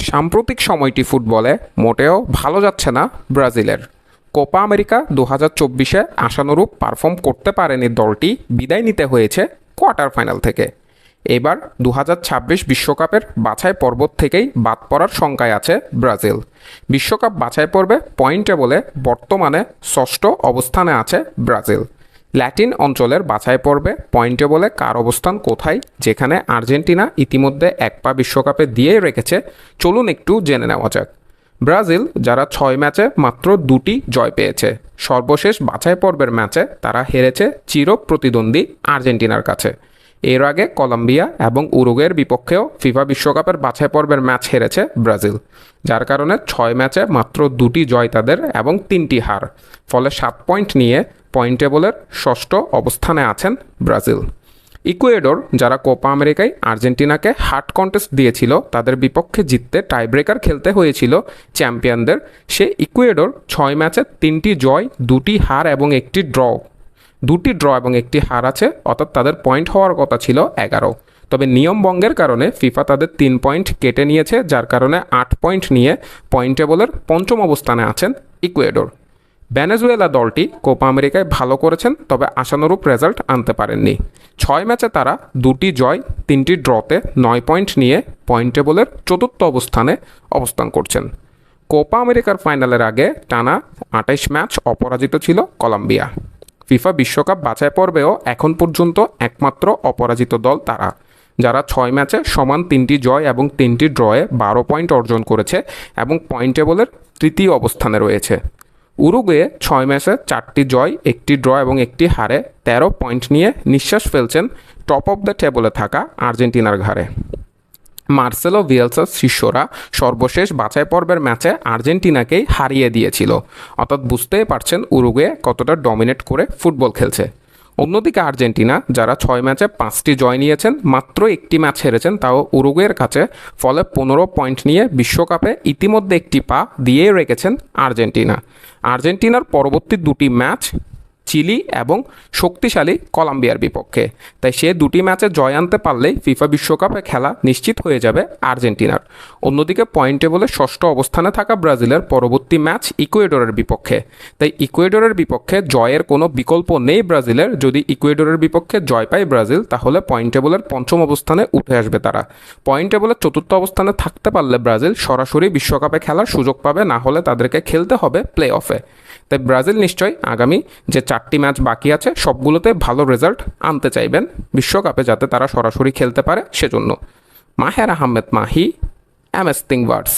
সাম্প্রতিক সময়টি ফুটবলে মোটেও ভালো যাচ্ছে না ব্রাজিলের। কোপা আমেরিকা 2024-এ আশানুরূপ পারফর্ম করতে পারেনি দলটি, বিদায় নিতে হয়েছে কোয়ার্টার ফাইনাল থেকে। এবার 2026 বিশ্বকাপের বাছাই পর্ব থেকেই বাদ পড়ার শঙ্কায় আছে ব্রাজিল। বিশ্বকাপ বাছাই পর্বে পয়েন্ট টেবলে বর্তমানে ষষ্ঠ অবস্থানে আছে ব্রাজিল। ল্যাটিন অঞ্চলের বাছাই পর্বে পয়েন্ট টেবলে কার অবস্থান কোথায়, যেখানে আর্জেন্টিনা ইতিমধ্যে এক পা বিশ্বকাপে দিয়েই রেখেছে, চলুন একটু জেনে নেওয়া যাক। ব্রাজিল, যারা 6 ম্যাচে মাত্র 2টি জয় পেয়েছে, সর্বশেষ বাছাই পর্বের ম্যাচে তারা হেরেছে চির প্রতিদ্বন্দ্বী আর্জেন্টিনার কাছে। এর আগে কলম্বিয়া এবং উরুগুয়ের বিপক্ষেও ফিফা বিশ্বকাপের বাছাই পর্বের ম্যাচ হেরেছে ব্রাজিল, যার কারণে 6 ম্যাচে মাত্র 2টি জয় তাদের এবং 3টি হার। ফলে 7 পয়েন্ট নিয়ে পয়েন্ট টেবলের ষষ্ঠ অবস্থানে আছেন ব্রাজিল। ইকুয়েডর, যারা কোপা আমেরিকায় আর্জেন্টিনাকে হার্ড কন্টেস্ট দিয়েছিল, তাদের বিপক্ষে জিততে টাইব্রেকার খেলতে হয়েছিল চ্যাম্পিয়নদের। সে ইকুয়েডর 6 ম্যাচে 3টি জয়, 2টি হার এবং 1টি ড্র। 2টি ড্র এবং 1টি হার আছে, অর্থাৎ তাদের পয়েন্ট হওয়ার কথা ছিল 11। তবে নিয়ম ভঙ্গের কারণে ফিফা তাদের 3 পয়েন্ট কেটে নিয়েছে, যার কারণে 8 পয়েন্ট নিয়ে পয়েন্ট টেবলের পঞ্চম অবস্থানে আছেন ইকুয়েডর। ভেনেজুয়েলা দলটি কোপা আমেরিকায় ভালো করেছেন, তবে আশানুরূপ রেজাল্ট আনতে পারেননি। 6 ম্যাচে তারা 2টি জয়, 3টি ড্রতে 9 পয়েন্ট নিয়ে পয়েন্ট টেবলের চতুর্থ অবস্থানে অবস্থান করছেন। কোপা আমেরিকার ফাইনালের আগে টানা 28 ম্যাচ অপরাজিত ছিল কলম্বিয়া। ফিফা বিশ্বকাপ বাছাই পর্বেও এখন পর্যন্ত একমাত্র অপরাজিত দল তারা, যারা 6 ম্যাচে সমান 3টি জয় এবং 3টি ড্রয়ে 12 পয়েন্ট অর্জন করেছে এবং পয়েন্ট টেবলের তৃতীয় অবস্থানে রয়েছে। উরুগুয়ে 6 ম্যাচে 4টি জয়, 1টি ড্র এবং 1টি হারে 13 পয়েন্ট নিয়ে নিঃশ্বাস ফেলছেন টপ অফ দ্য টেবলে থাকা আর্জেন্টিনার ঘাড়ে। মার্সেলো ভিয়েলসার শিষ্যরা সর্বশেষ বাছাই পর্বের ম্যাচে আর্জেন্টিনাকেই হারিয়ে দিয়েছিল, অর্থাৎ বুঝতেই পারছেন উরুগুয়ে কতটা ডমিনেট করে ফুটবল খেলছে। অন্যদিকে আর্জেন্টিনা, যারা 6 ম্যাচে 5টি জয় নিয়েছেন, মাত্র 1টি ম্যাচ হেরেছেন, তাও উরুগুয়ের কাছে। ফলে 15 পয়েন্ট নিয়ে বিশ্বকাপে ইতিমধ্যে একটি পা দিয়েই রেখেছেন আর্জেন্টিনা। আর্জেন্টিনার পরবর্তী 2টি ম্যাচ চিলি এবং শক্তিশালী কলম্বিয়ার বিপক্ষে, তাই সে 2টি ম্যাচে জয় আনতে পারলেই ফিফা বিশ্বকাপে খেলা নিশ্চিত হয়ে যাবে আর্জেন্টিনার। অন্যদিকে পয়েন্ট টেবলে ষষ্ঠ অবস্থানে থাকা ব্রাজিলের পরবর্তী ম্যাচ ইকুয়েডরের বিপক্ষে, তাই ইকুয়েডরের বিপক্ষে জয়ের কোনো বিকল্প নেই ব্রাজিলের। যদি ইকুয়েডরের বিপক্ষে জয় পায় ব্রাজিল, তাহলে পয়েন্ট টেবলের পঞ্চম অবস্থানে উঠে আসবে তারা। পয়েন্ট টেবলের চতুর্থ অবস্থানে থাকতে পারলে ব্রাজিল সরাসরি বিশ্বকাপে খেলার সুযোগ পাবে, না হলে তাদেরকে খেলতে হবে প্লে অফে। তাই ব্রাজিল নিশ্চয়ই আগামী যে 4টি ম্যাচ বাকি আছে সবগুলোতে ভালো রেজাল্ট আনতে চাইবেন বিশ্বকাপে, যাতে তারা সরাসরি খেলতে পারে সেজন্য। মাহের আহমেদ মাহি, MS থিংওয়ার্ডস।